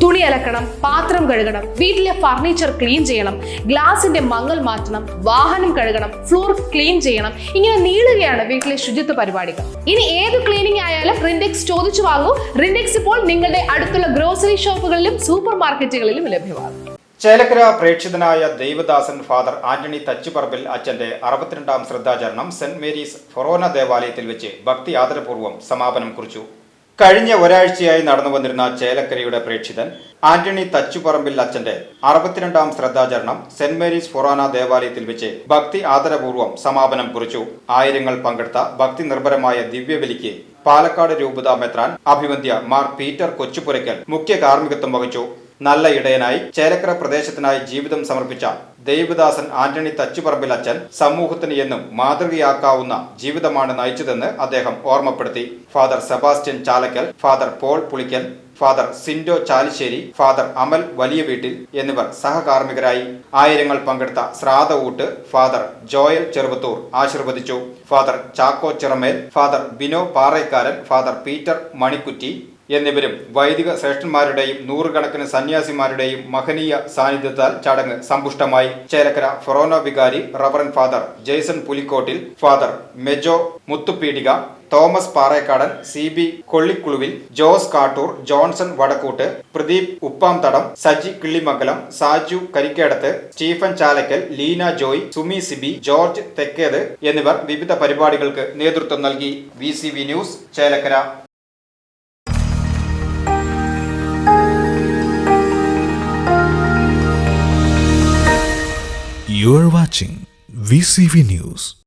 തുണി അലക്കണം, പാത്രം കഴുകണം, വീട്ടിലെ ഫർണിച്ചർ ക്ലീൻ ചെയ്യണം, ഗ്ലാസിന്റെ മങ്ങൽ മാറ്റണം, വാഹനം കഴുകണം, ഫ്ലോർ ക്ലീൻ ചെയ്യണം. ഇങ്ങനെ നീളുകയാണ് വീട്ടിലെ ശുചിത്വ പരിപാടികൾ. ഇനി ഏത് ക്ലീനിങ് ആയാലും റിൻഡെക്സ് ചോദിച്ചു വാങ്ങൂ. റിൻഡെക്സ് ഇപ്പോൾ നിങ്ങളുടെ അടുത്തുള്ള ഗ്രോസറി ഷോപ്പുകളിലും സൂപ്പർ മാർക്കറ്റുകളിലും ലഭ്യമാണ്. ചേലക്കര പ്രേക്ഷിതനായ ദൈവദാസൻ ഫാദർ ആന്റണി തച്ചുപറമ്പിൽ അച്ഛന്റെ 62ാം ശ്രദ്ധാചരണം സെന്റ് മേരീസ് ഫൊറോന ദേവാലയത്തിൽ വെച്ച് ഭക്തി ആദരപൂർവ്വം സമാപനം കുറിച്ചു. കഴിഞ്ഞ ഒരാഴ്ചയായി നടന്നു വന്നിരുന്ന ചേലക്കരയുടെ പ്രേക്ഷിതൻ ആന്റണി തച്ചുപറമ്പിൽ അച്ഛന്റെ 62ാം ശ്രദ്ധാചരണം സെന്റ് മേരീസ് ഫൊറോന ദേവാലയത്തിൽ വെച്ച് ഭക്തി ആദരപൂർവ്വം സമാപനം കുറിച്ചു. ആയിരങ്ങൾ പങ്കെടുത്ത ഭക്തി നിർഭരമായ ദിവ്യബലിക്ക് പാലക്കാട് രൂപതാ മെത്രാൻ അഭിവന്ദ്യ മാർ പീറ്റർ കൊച്ചുപുരയ്ക്കൽ മുഖ്യ കാർമ്മികത്വം വഹിച്ചു. നല്ല ഇടയനായി ചേലക്കര പ്രദേശത്തിനായി ജീവിതം സമർപ്പിച്ച ദൈവദാസൻ ആന്റണി തച്ചുപറമ്പിൽ അച്ഛൻ സമൂഹത്തിന് എന്നും മാതൃകയാക്കാവുന്ന ജീവിതമാണ് നയിച്ചതെന്ന് അദ്ദേഹം ഓർമ്മപ്പെടുത്തി. Father Sebastian Chalakkal, father Paul Pulikkal, father Sindo Chalissery, father Amal Valiya Veettil എന്നിവർ സഹകാർമ്മികരായി. ആയിരങ്ങൾ പങ്കെടുത്ത ശ്രാദ്ധഊട്ട് ഫാദർ ജോയൽ ചെറുവത്തൂർ ആശീർവദിച്ചു. Father Chacko Chiramel, father Bino Parekkaran, father Peter Manikkutty എന്നിവരും വൈദിക ശ്രേഷ്ഠന്മാരുടെയും നൂറുകണക്കിന് സന്യാസിമാരുടെയും മഹനീയ സാന്നിധ്യത്താൽ ചടങ്ങ് സമ്പുഷ്ടമായി. ചേലക്കര ഫൊറോന വികാരി reverend father Jaison Pulikkottil, father Mejo Muthupeedika, Thomas Parekkadan, CB Kollikkuluvil, Jose Kattoor, Johnson Vadakkoot, Pradeep Uppamthadam, Saji Killimangalam, Saju Karikkedath, Stephen Chalakkal, Leena Joy, Sumi Sibi, George Thekkethu എന്നിവർ വിവിധ പരിപാടികൾക്ക് നേതൃത്വം നൽകി. VCV news, Chelakkara. You are watching VCV News.